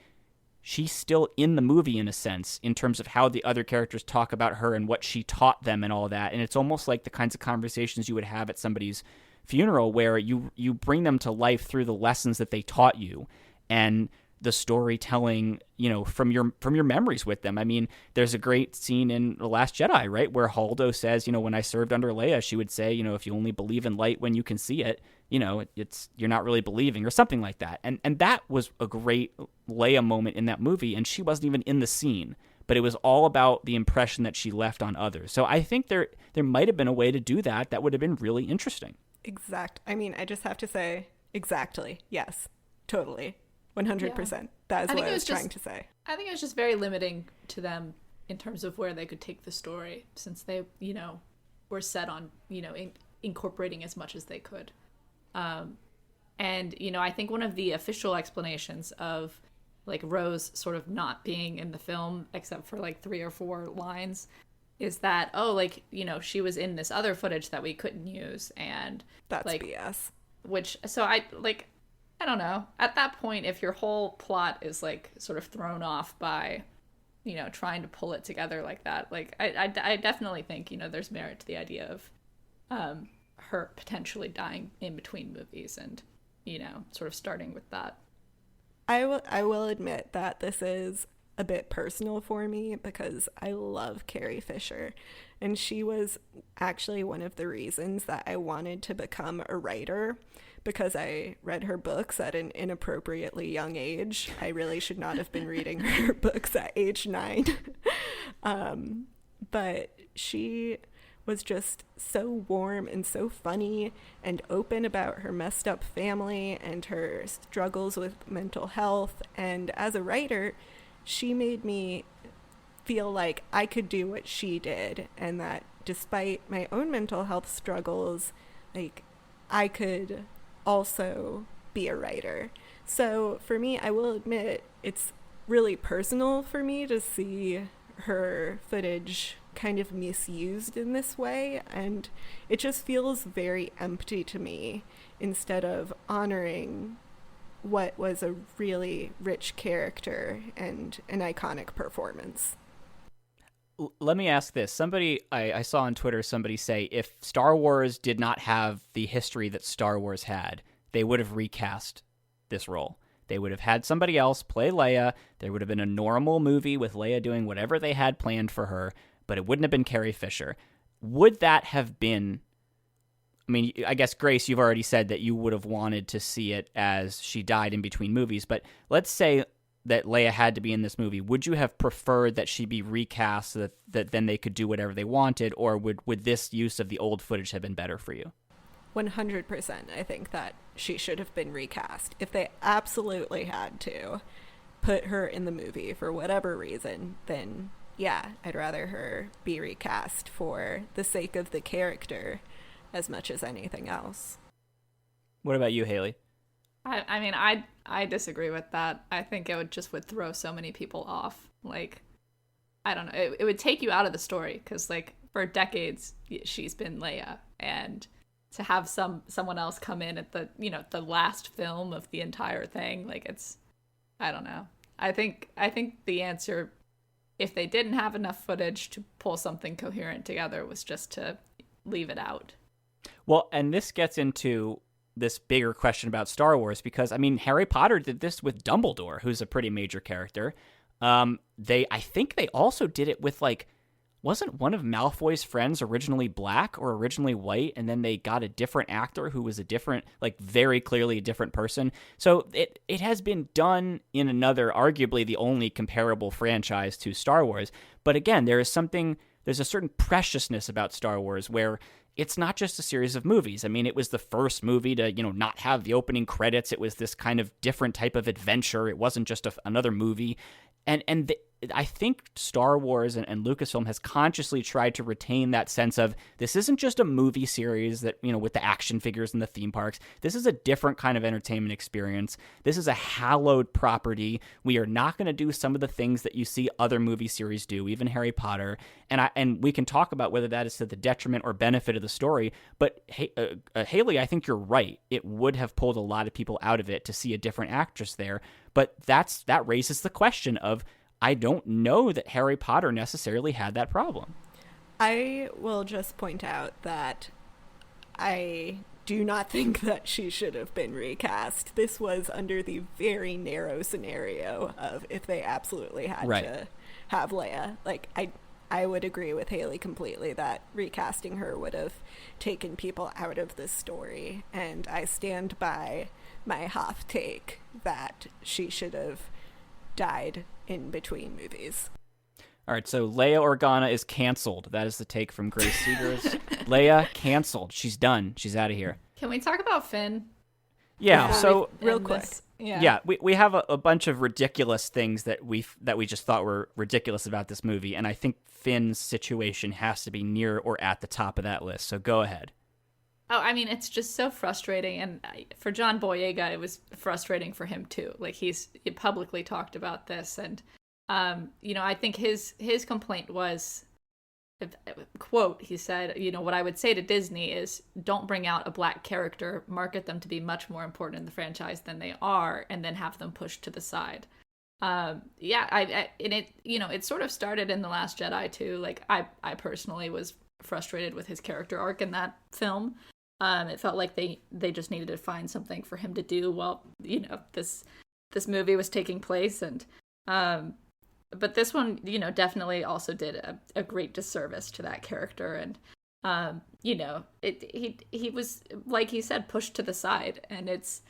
she's still in the movie in a sense, in terms of how the other characters talk about her and what she taught them and all that. And it's almost like the kinds of conversations you would have at somebody's funeral where you bring them to life through the lessons that they taught you and the storytelling, from your memories with them. I mean, there's a great scene in The Last Jedi, right, where Holdo says, when I served under Leia, she would say, if you only believe in light when you can see it, you're not really believing, or something like that. And that was a great Leia moment in that movie, and she wasn't even in the scene, but it was all about the impression that she left on others. So I think there might have been a way to do that would have been really interesting. I mean, I just have to say, exactly. Yes, totally. 100%. Yeah. That is what I was trying to say. I think it was just very limiting to them in terms of where they could take the story, since they, were set on, incorporating as much as they could. And, I think one of the official explanations of like Rose sort of not being in the film except for like 3 or 4 lines is that, oh, like, you know, she was in this other footage that we couldn't use, and That's like BS. which, so I don't know, at that point, if your whole plot is like sort of thrown off by, you know, trying to pull it together like that, like I definitely think, you know, there's merit to the idea of her potentially dying in between movies, and, you know, sort of starting with that. I will admit that this is a bit personal for me because I love Carrie Fisher, and she was actually one of the reasons that I wanted to become a writer, because I read her books at an inappropriately young age. I really should not have been reading her books at age 9. But she was just so warm and so funny and open about her messed up family and her struggles with mental health. And as a writer, she made me feel like I could do what she did, and that despite my own mental health struggles, like, I could also be a writer. So for me, I will admit, it's really personal for me to see her footage kind of misused in this way, and it just feels very empty to me instead of honoring what was a really rich character and an iconic performance. Let me ask this. Somebody, I saw on Twitter somebody say if Star Wars did not have the history that Star Wars had, they would have recast this role. They would have had somebody else play Leia. There would have been a normal movie with Leia doing whatever they had planned for her, but it wouldn't have been Carrie Fisher. Would that have been... I mean, I guess, Grace, you've already said that you would have wanted to see it as she died in between movies, but let's say that Leia had to be in this movie. Would you have preferred that she be recast so that then they could do whatever they wanted, or would this use of the old footage have been better for you? 100%. I think that she should have been recast. If they absolutely had to put her in the movie for whatever reason, then yeah, I'd rather her be recast for the sake of the character as much as anything else. What about you, Haley? I mean, I disagree with that. I think it would throw so many people off. Like, I don't know. It would take you out of the story, because, like, for decades she's been Leia, and to have someone else come in at the, you know, the last film of the entire thing, like, it's, I don't know. I think the answer, if they didn't have enough footage to pull something coherent together, was just to leave it out. Well, and this gets into this bigger question about Star Wars, because, I mean, Harry Potter did this with Dumbledore, who's a pretty major character. I think they also did it with, like, wasn't one of Malfoy's friends originally black or originally white, and then they got a different actor who was a different, like, very clearly a different person. So it has been done in another, arguably the only comparable franchise to Star Wars. But again, there's a certain preciousness about Star Wars where it's not just a series of movies. I mean, it was the first movie to, you know, not have the opening credits. It was this kind of different type of adventure. It wasn't just another movie. I think Star Wars and Lucasfilm has consciously tried to retain that sense of, this isn't just a movie series that, you know, with the action figures and the theme parks. This is a different kind of entertainment experience. This is a hallowed property. We are not going to do some of the things that you see other movie series do, even Harry Potter. And we can talk about whether that is to the detriment or benefit of the story. But Haley, I think you're right. It would have pulled a lot of people out of it to see a different actress there. But that raises the question of, I don't know that Harry Potter necessarily had that problem. I will just point out that I do not think that she should have been recast. This was under the very narrow scenario of if they absolutely had to have Leia. Like, I would agree with Haley completely that recasting her would have taken people out of this story. And I stand by my Hoth take that she should have died in between movies. All right, so Leia Organa is canceled. That is the take from Grace Seegers. Leia canceled. She's done. She's out of here. Can we talk about Finn? Yeah. So real quick. We have a bunch of ridiculous things that we just thought were ridiculous about this movie, and I think Finn's situation has to be near or at the top of that list. So go ahead. Oh, I mean, it's just so frustrating, and for John Boyega, it was frustrating for him too. Like he publicly talked about this, and I think his complaint was, quote, he said, what I would say to Disney is, don't bring out a black character, market them to be much more important in the franchise than they are, and then have them pushed to the side. And it sort of started in The Last Jedi too. Like I personally was frustrated with his character arc in that film. It felt like they just needed to find something for him to do while this movie was taking place, and but this one definitely also did a great disservice to that character, and he was, like he said, pushed to the side, and it's,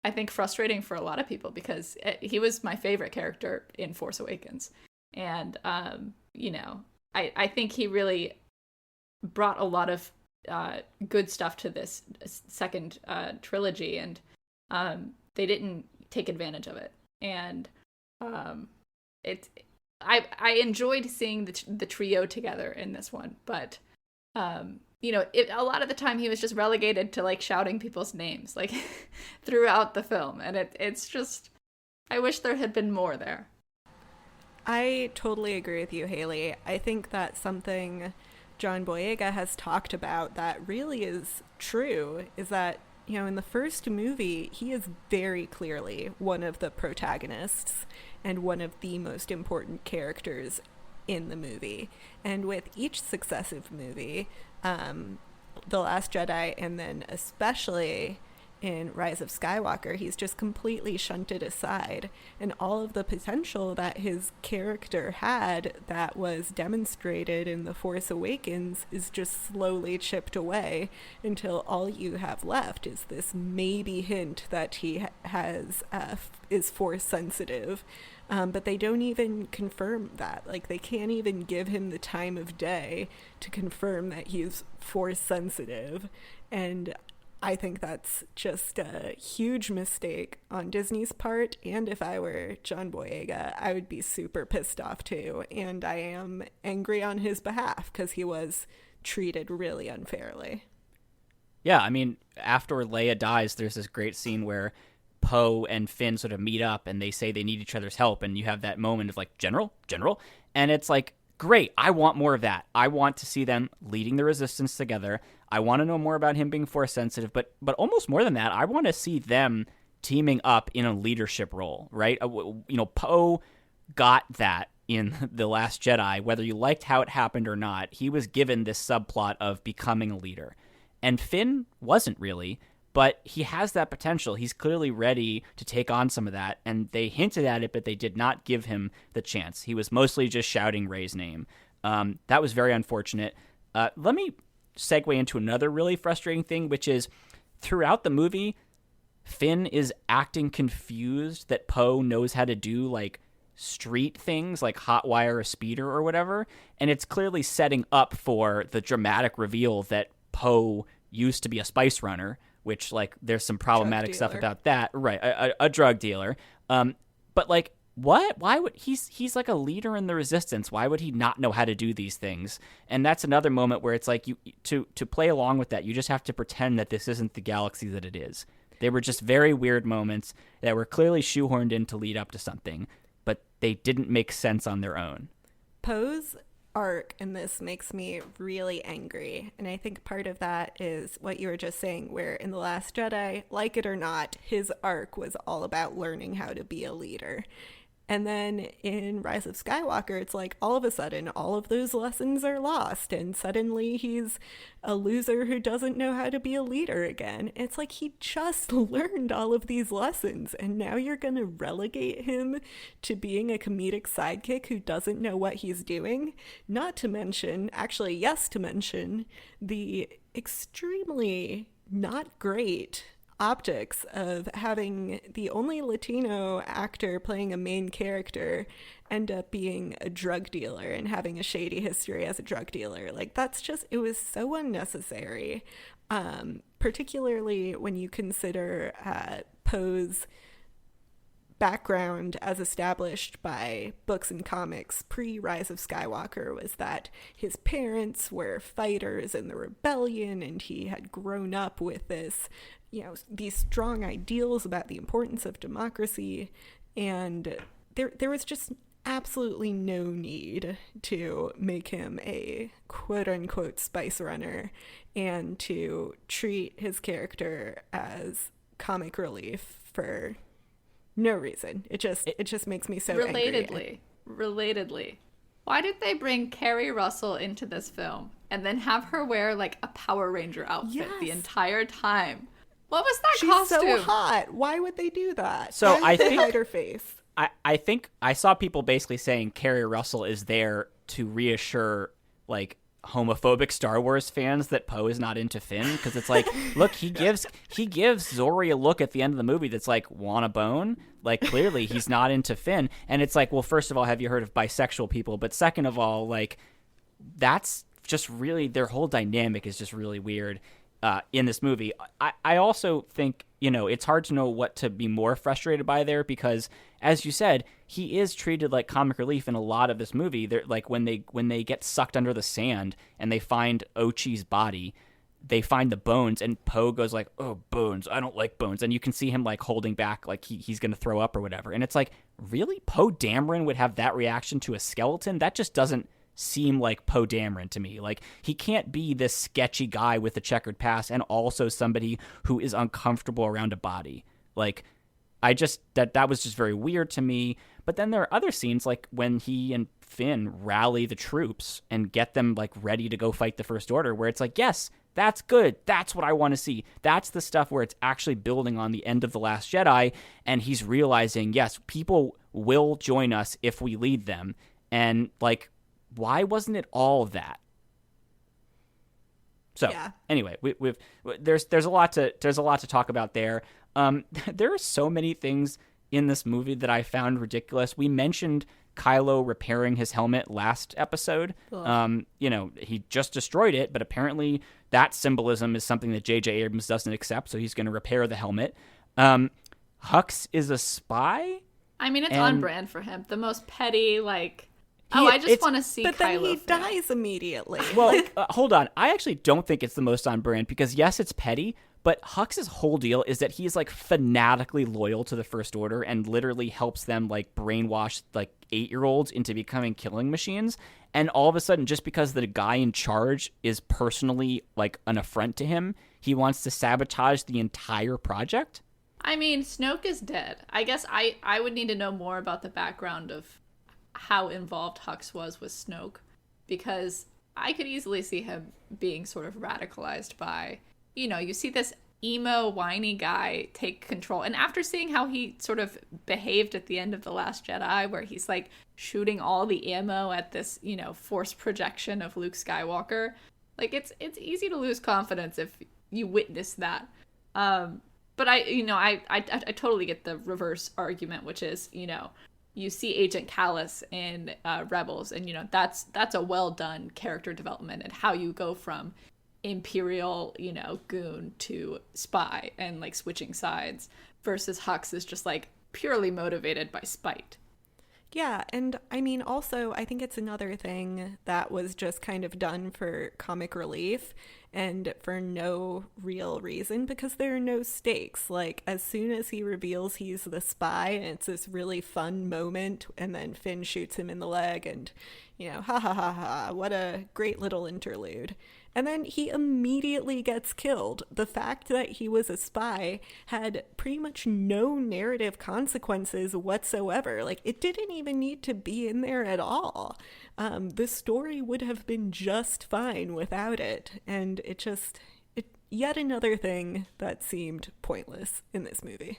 I think, frustrating for a lot of people because he was my favorite character in Force Awakens, and I think he really brought a lot of good stuff to this second trilogy, and they didn't take advantage of it. And I enjoyed seeing the trio together in this one, but a lot of the time he was just relegated to like shouting people's names like throughout the film, and it's just, I wish there had been more there. I totally agree with you, Haley. I think that's something John Boyega has talked about that really is true, is that, in the first movie, he is very clearly one of the protagonists and one of the most important characters in the movie. And with each successive movie, The Last Jedi, and then especially in Rise of Skywalker, he's just completely shunted aside, and all of the potential that his character had that was demonstrated in The Force Awakens is just slowly chipped away until all you have left is this maybe hint that he is Force sensitive, but they don't even confirm that. Like, they can't even give him the time of day to confirm that he's Force sensitive, and I think that's just a huge mistake on Disney's part, and if I were John Boyega, I would be super pissed off too, and I am angry on his behalf because he was treated really unfairly. Yeah, I mean, after Leia dies, there's this great scene where Poe and Finn sort of meet up, and they say they need each other's help, and you have that moment of like, General, and it's like, great, I want more of that. I want to see them leading the Resistance together. I want to know more about him being Force sensitive, but almost more than that, I want to see them teaming up in a leadership role, right? Poe got that in The Last Jedi, whether you liked how it happened or not. He was given this subplot of becoming a leader, and Finn wasn't really, but he has that potential. He's clearly ready to take on some of that, and they hinted at it, but they did not give him the chance. He was mostly just shouting Rey's name. That was very unfortunate. Let me segue into another really frustrating thing, which is throughout the movie, Finn is acting confused that Poe knows how to do like street things like hotwire a speeder or whatever, and it's clearly setting up for the dramatic reveal that Poe used to be a spice runner, which, like, there's some problematic stuff about that, right? A drug dealer. But like, what? Why would he's like a leader in the Resistance? Why would he not know how to do these things? And that's another moment where it's like, you to play along with that, you just have to pretend that this isn't the galaxy that it is. They were just very weird moments that were clearly shoehorned in to lead up to something, but they didn't make sense on their own. Poe's arc in this makes me really angry, and I think part of that is what you were just saying, where in The Last Jedi, like it or not, his arc was all about learning how to be a leader. And then in Rise of Skywalker, it's like all of a sudden all of those lessons are lost, and suddenly he's a loser who doesn't know how to be a leader again. It's like he just learned all of these lessons, and now you're going to relegate him to being a comedic sidekick who doesn't know what he's doing? Not to mention, actually, yes, to mention the extremely not great optics of having the only Latino actor playing a main character end up being a drug dealer and having a shady history as a drug dealer. Like, that's just, it was so unnecessary, particularly when you consider Poe's background as established by books and comics pre-Rise of Skywalker was that his parents were fighters in the rebellion, and he had grown up with this, these strong ideals about the importance of democracy, and there was just absolutely no need to make him a quote-unquote spice runner and to treat his character as comic relief for no reason. It just makes me so angry. Relatedly, why did they bring Kerry Russell into this film and then have her wear like a Power Ranger outfit the entire time? What was that costume? She's so hot. Why would they do that? So Why would they hide her face? I think I saw people basically saying Kerry Russell is there to reassure like homophobic Star Wars fans that Poe is not into Finn, because it's like, look, he gives Zori a look at the end of the movie that's like, want a bone? Like, clearly he's not into Finn. And it's like, well, first of all, have you heard of bisexual people? But second of all, like, that's just really, their whole dynamic is just really weird in this movie. I also think, it's hard to know what to be more frustrated by there, because as you said, he is treated like comic relief in a lot of this movie. They're like, when they get sucked under the sand and they find Ochi's body, they find the bones, and Poe goes like, oh, bones, I don't like bones. And you can see him like holding back, like he's going to throw up or whatever. And it's like, really? Poe Dameron would have that reaction to a skeleton? That just doesn't seem like Poe Dameron to me. Like, he can't be this sketchy guy with a checkered past and also somebody who is uncomfortable around a body. Like, that was just very weird to me. But then there are other scenes, like when he and Finn rally the troops and get them like ready to go fight the First Order, where it's like, yes, that's good. That's what I want to see. That's the stuff where it's actually building on the end of The Last Jedi, and he's realizing, yes, people will join us if we lead them. And like, why wasn't it all of that? So anyway, there's a lot to talk about there. There are so many things in this movie that I found ridiculous. We mentioned Kylo repairing his helmet last episode. He just destroyed it, but apparently that symbolism is something that J.J. Abrams doesn't accept, so he's going to repair the helmet. Hux is a spy? I mean, it's on brand for him. The most petty, like, I just want to see Kylo. But then he dies immediately. Well, hold on. I actually don't think it's the most on brand, because yes, it's petty, but Hux's whole deal is that he's like fanatically loyal to the First Order and literally helps them like brainwash like 8-year-olds into becoming killing machines. And all of a sudden, just because the guy in charge is personally like an affront to him, he wants to sabotage the entire project. I mean, Snoke is dead. I guess I would need to know more about the background of how involved Hux was with Snoke, because I could easily see him being sort of radicalized by, you see this emo, whiny guy take control. And after seeing how he sort of behaved at the end of The Last Jedi, where he's like shooting all the ammo at this, force projection of Luke Skywalker, like it's easy to lose confidence if you witness that. But I totally get the reverse argument, which is, you see Agent Callus in Rebels, and that's a well done character development and how you go from Imperial, goon to spy and like switching sides, versus Hux is just like purely motivated by spite. Yeah, and I mean, also, I think it's another thing that was just kind of done for comic relief and for no real reason, because there are no stakes. Like, as soon as he reveals he's the spy, and it's this really fun moment, and then Finn shoots him in the leg, and, ha ha ha ha, what a great little interlude. And then he immediately gets killed. The fact that he was a spy had pretty much no narrative consequences whatsoever. Like, it didn't even need to be in there at all. The story would have been just fine without it. And it yet another thing that seemed pointless in this movie.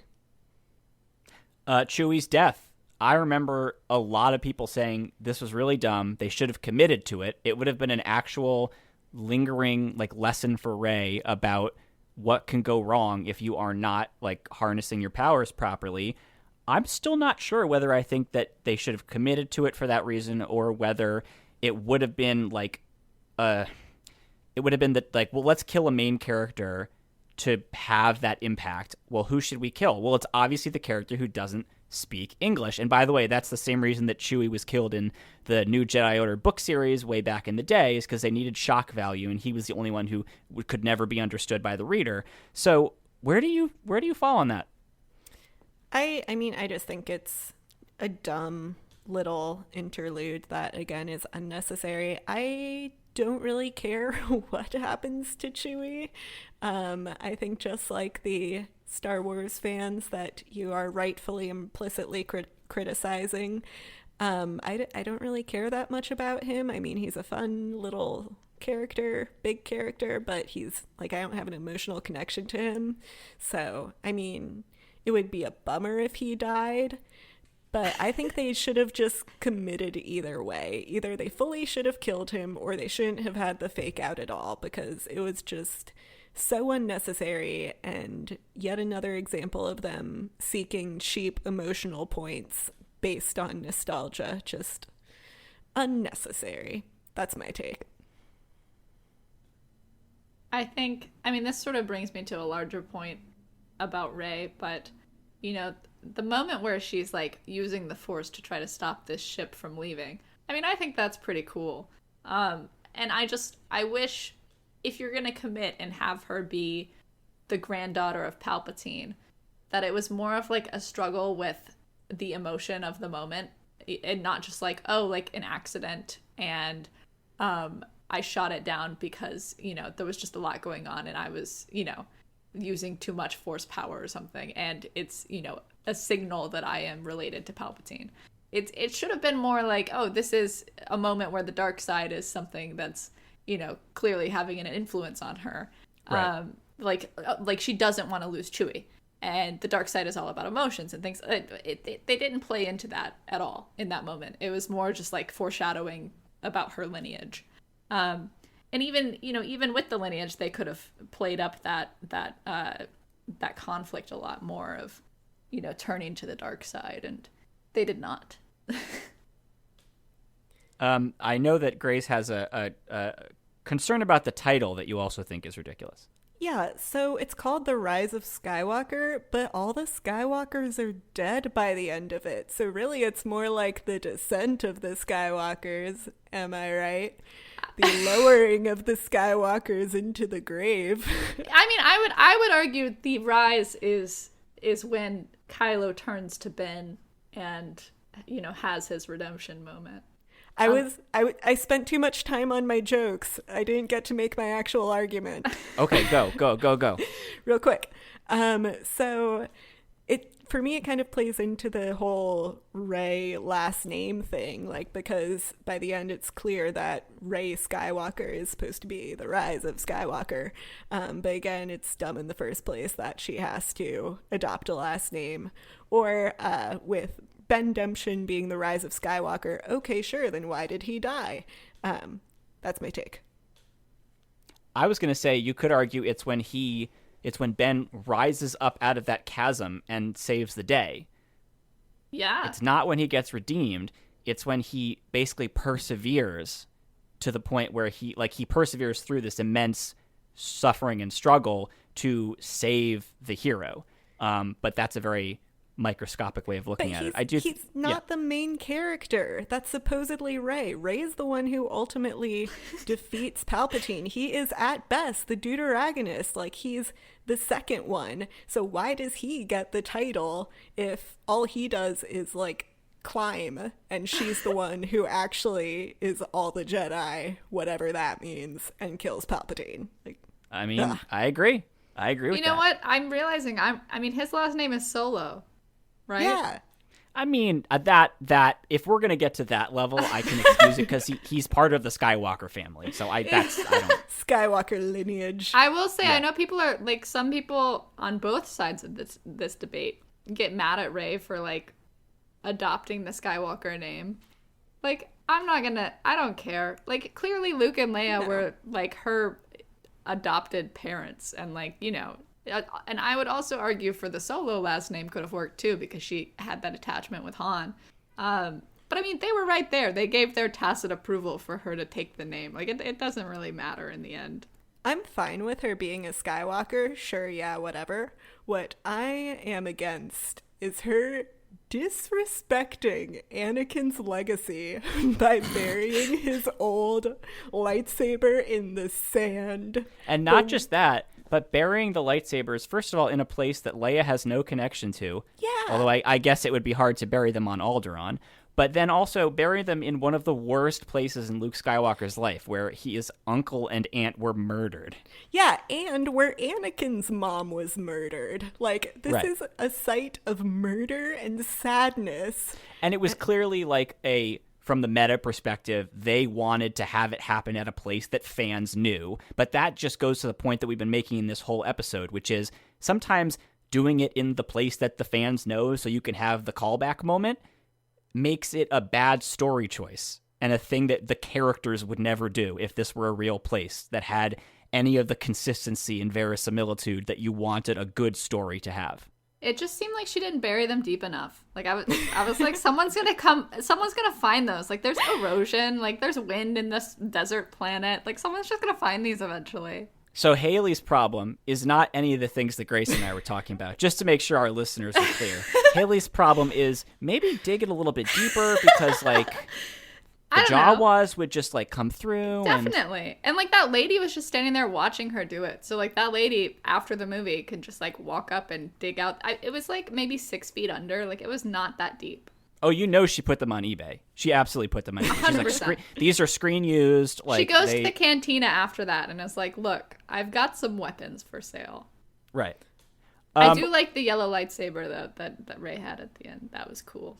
Chewie's death. I remember a lot of people saying this was really dumb. They should have committed to it. It would have been an actual lingering like lesson for Rey about what can go wrong if you are not like harnessing your powers properly. I'm still not sure whether I think that they should have committed to it for that reason, or whether it would have been like well, let's kill a main character to have that impact. Well, who should we kill? Well, it's obviously the character who doesn't speak English. And by the way, that's the same reason that Chewie was killed in the New Jedi Order book series way back in the day, is because they needed shock value, and he was the only one who could never be understood by the reader. So where do you fall on that? I mean, I just think it's a dumb little interlude that, again, is unnecessary. I don't really care what happens to Chewie. I think just like the Star Wars fans that you are rightfully implicitly criticizing, I don't really care that much about him. I mean, he's a fun little character, big character, but he's like, I don't have an emotional connection to him. So, I mean, it would be a bummer if he died, but I think they should have just committed either way. Either they fully should have killed him, or they shouldn't have had the fake out at all, because it was just so unnecessary, and yet another example of them seeking cheap emotional points based on nostalgia. Just unnecessary. That's my take. I mean, this sort of brings me to a larger point about Rey, but, you know, the moment where she's, like, using the Force to try to stop this ship from leaving, I mean, I think that's pretty cool. And I wish, if you're gonna commit and have her be the granddaughter of Palpatine, that it was more of, like, a struggle with the emotion of the moment, and not just, like, oh, like, an accident, and, I shot it down because, you know, there was just a lot going on, and I was, you know, using too much Force power or something, and it's, you know, a signal that I am related to Palpatine. It should have been more like, oh, this is a moment where the dark side is something that's, you know, clearly having an influence on her. Right. Like she doesn't want to lose Chewie, and the dark side is all about emotions and things. They didn't play into that at all in that moment. It was more just like foreshadowing about her lineage. And even, you know, even with the lineage, they could have played up that conflict a lot more of, you know, turning to the dark side, and they did not. I know that Grace has a concern about the title that you also think is ridiculous. Yeah, so it's called The Rise of Skywalker, but all the Skywalkers are dead by the end of it. So really it's more like the descent of the Skywalkers, am I right? The lowering of the Skywalkers into the grave. I mean, I would argue the rise is when Kylo turns to Ben and, you know, has his redemption moment. I spent too much time on my jokes. I didn't get to make my actual argument. Okay, go. Real quick. So for me, it kind of plays into the whole Rey last name thing, like, because by the end it's clear that Rey Skywalker is supposed to be the Rise of Skywalker. But again, it's dumb in the first place that she has to adopt a last name. Or with Ben Demption being the Rise of Skywalker, okay, sure, then why did he die? That's my take. I was going to say you could argue it's when Ben rises up out of that chasm and saves the day. Yeah. It's not when he gets redeemed. It's when he basically perseveres to the point where he perseveres through this immense suffering and struggle to save the hero. But that's a very microscopic way of looking at it. He's not the main character. That's supposedly Rey. Rey is the one who ultimately defeats Palpatine. He is at best the deuteragonist. Like, he's the second one. So why does he get the title if all he does is, like, climb, and she's the one who actually is all the Jedi, whatever that means, and kills Palpatine? Like, I mean, I agree with that. You know what? I'm realizing his last name is Solo. Right? Yeah. I mean, that if we're gonna get to that level, I can excuse it because he's part of the Skywalker family. So I don't. Skywalker lineage. I will say, yeah. I know people are like, some people on both sides of this debate get mad at Rey for, like, adopting the Skywalker name. Like, I don't care. Like, clearly Luke and Leia were, like, her adopted parents, and, like, you know. And I would also argue for the Solo last name could have worked too, because she had that attachment with Han. But I mean, they were right there. They gave their tacit approval for her to take the name. Like, it doesn't really matter in the end. I'm fine with her being a Skywalker. Sure, yeah, whatever. What I am against is her disrespecting Anakin's legacy by burying his old lightsaber in the sand. And not just that, but burying the lightsabers, first of all, in a place that Leia has no connection to. Yeah. Although I guess it would be hard to bury them on Alderaan. But then also bury them in one of the worst places in Luke Skywalker's life, where his uncle and aunt were murdered. Yeah, and where Anakin's mom was murdered. Like, this is a site of murder and sadness. And it was clearly like from the meta perspective, they wanted to have it happen at a place that fans knew. But that just goes to the point that we've been making in this whole episode, which is sometimes doing it in the place that the fans know so you can have the callback moment makes it a bad story choice and a thing that the characters would never do if this were a real place that had any of the consistency and verisimilitude that you wanted a good story to have. It just seemed like she didn't bury them deep enough. Like I was like, someone's gonna find those. Like, there's erosion, like there's wind in this desert planet. Like, someone's just gonna find these eventually. So Haley's problem is not any of the things that Grace and I were talking about, just to make sure our listeners are clear. Haley's problem is maybe dig it a little bit deeper because, like, the Jawas would just, like, come through. Definitely. And, like, that lady was just standing there watching her do it. So, like, that lady, after the movie, could just, like, walk up and dig out. It was, like, maybe 6 feet under. Like, it was not that deep. Oh, you know she put them on eBay. She absolutely put them on eBay. She's 100%. like, these are screen used. Like, she goes to the cantina after that and is like, look, I've got some weapons for sale. Right. I do like the yellow lightsaber, though, that Rey had at the end. That was cool.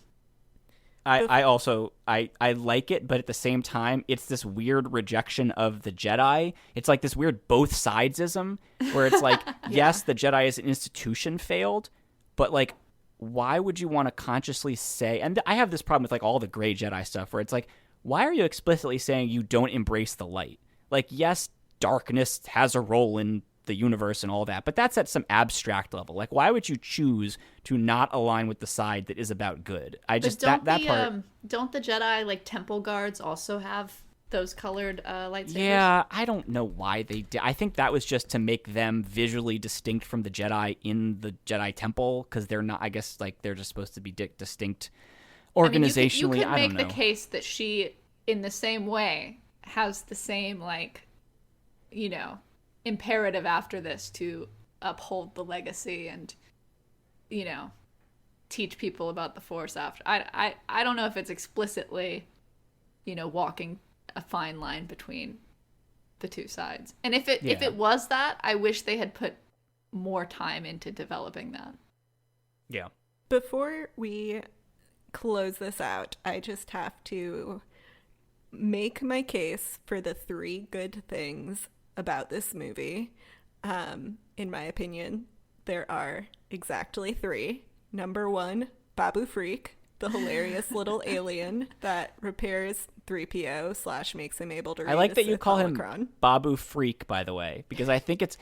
I also like it, but at the same time, it's this weird rejection of the Jedi. It's like this weird both sidesism where it's like, yes, the Jedi as an institution failed, but, like, why would you want to consciously say, and I have this problem with, like, all the gray Jedi stuff where it's like, why are you explicitly saying you don't embrace the light? Like, yes, darkness has a role in the universe and all that, but that's at some abstract level. Like, why would you choose to not align with the side that is about good? I just, that part. Don't the Jedi, like, temple guards also have those colored lightsabers? Yeah, I don't know why they did. I think that was just to make them visually distinct from the Jedi in the Jedi Temple, because they're not, I guess, like, they're just supposed to be distinct organizationally. You could I don't make know. the case that she, in the same way, has the same, like, you know, imperative after this to uphold the legacy and, you know, teach people about the Force after. I don't know if it's explicitly, you know, walking a fine line between the two sides. And if it was that, I wish they had put more time into developing that. Yeah. Before we close this out, I just have to make my case for the 3 good things about this movie. In my opinion, there are exactly 3. Number 1, Babu Freak, the hilarious little alien that repairs 3PO / makes him able to read I like that you Sith call holocron. him Babu Freak, by the way, because I think it's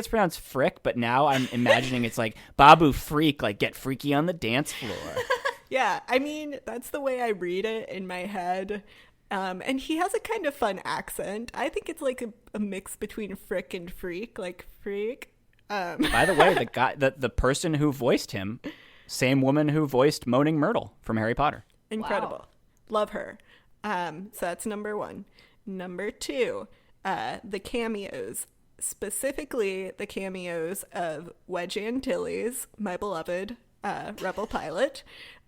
pronounced Frick, but now I'm imagining it's like Babu Freak, like get freaky on the dance floor. Yeah, I mean, that's the way I read it in my head. And he has a kind of fun accent. I think it's like a mix between Frick and Freak, like Freak. By the way, the person who voiced him, same woman who voiced Moaning Myrtle from Harry Potter. Incredible. Wow. Love her. So that's number 1. Number 2, the cameos. Specifically, the cameos of Wedge Antilles, my beloved rebel pilot,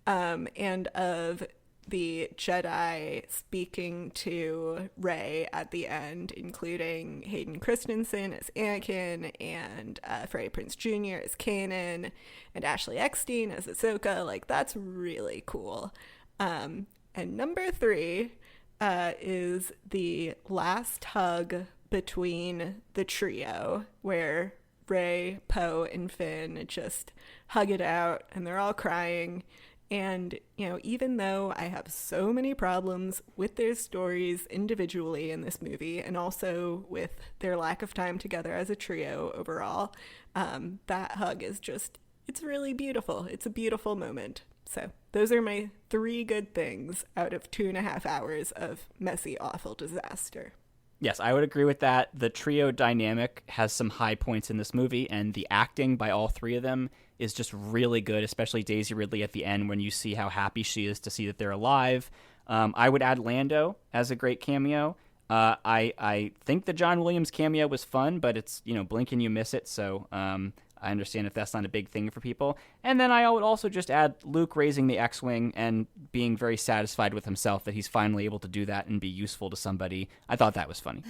and of the Jedi speaking to Rey at the end, including Hayden Christensen as Anakin and Freddie Prinze Jr. as Kanan and Ashley Eckstein as Ahsoka. Like, that's really cool. And number 3 is the last hug between the trio where Rey, Poe, and Finn just hug it out and they're all crying. And, you know, even though I have so many problems with their stories individually in this movie and also with their lack of time together as a trio overall, that hug is just, it's really beautiful. It's a beautiful moment. So those are my 3 good things out of 2.5 hours of messy, awful disaster. Yes, I would agree with that. The trio dynamic has some high points in this movie, and the acting by all 3 of them is just really good, especially Daisy Ridley at the end when you see how happy she is to see that they're alive. I would add Lando as a great cameo. I think the John Williams cameo was fun, but it's, blink and you miss it, so I understand if that's not a big thing for people. And then I would also just add Luke raising the X-Wing and being very satisfied with himself that he's finally able to do that and be useful to somebody. I thought that was funny.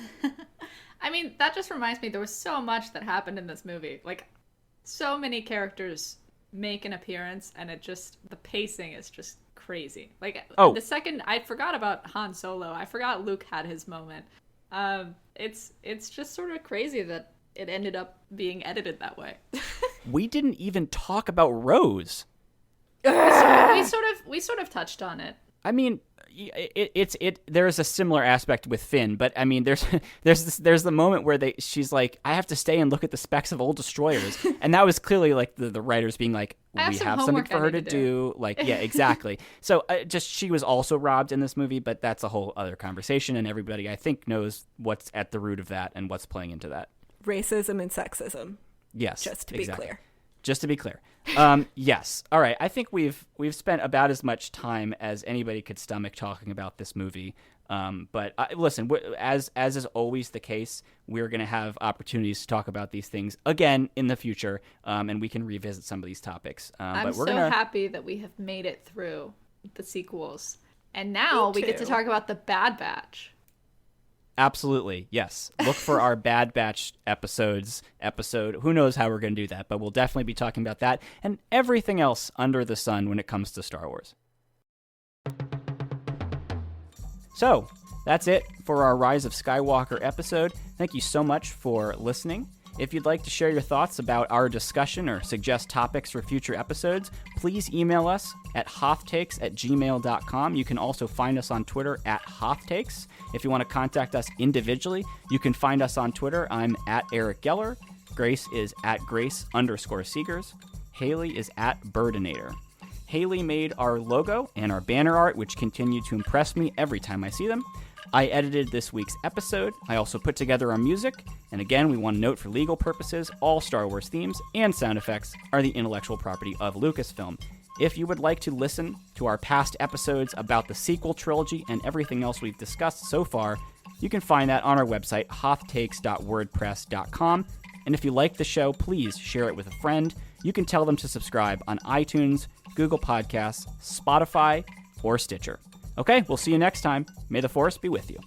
I mean, that just reminds me, there was so much that happened in this movie. Like, so many characters make an appearance, and the pacing is just crazy. Like, the second, I forgot about Han Solo. I forgot Luke had his moment. It's just sort of crazy that it ended up being edited that way. We didn't even talk about Rose. we sort of touched on it. I mean, there is a similar aspect with Finn, but I mean, there's the moment where she's like, I have to stay and look at the specs of old destroyers, and that was clearly like the writers being like, we have something for her to do. Like, yeah, exactly. So she was also robbed in this movie, but that's a whole other conversation, and everybody I think knows what's at the root of that and what's playing into that. Racism and sexism. Yes, just to be clear. Just to be clear. Yes. All right. I think we've spent about as much time as anybody could stomach talking about this movie. But listen, as is always the case, we're going to have opportunities to talk about these things again in the future, and we can revisit some of these topics. I'm happy that we have made it through the sequels, and now we get to talk about the Bad Batch. Absolutely, yes. Look for our Bad Batch episode. Who knows how we're going to do that, but we'll definitely be talking about that and everything else under the sun when it comes to Star Wars. So, that's it for our Rise of Skywalker episode. Thank you so much for listening. If you'd like to share your thoughts about our discussion or suggest topics for future episodes, please email us at hothtakes@gmail.com. You can also find us on Twitter at hothtakes. If you want to contact us individually, you can find us on Twitter. I'm at Eric Geller. Grace is at Grace_Seegers. Haley is at Birdinator. Haley made our logo and our banner art, which continue to impress me every time I see them. I edited this week's episode. I also put together our music. And again, we want to note for legal purposes, all Star Wars themes and sound effects are the intellectual property of Lucasfilm. If you would like to listen to our past episodes about the sequel trilogy and everything else we've discussed so far, you can find that on our website, hothtakes.wordpress.com. And if you like the show, please share it with a friend. You can tell them to subscribe on iTunes, Google Podcasts, Spotify, or Stitcher. Okay, we'll see you next time. May the Force be with you.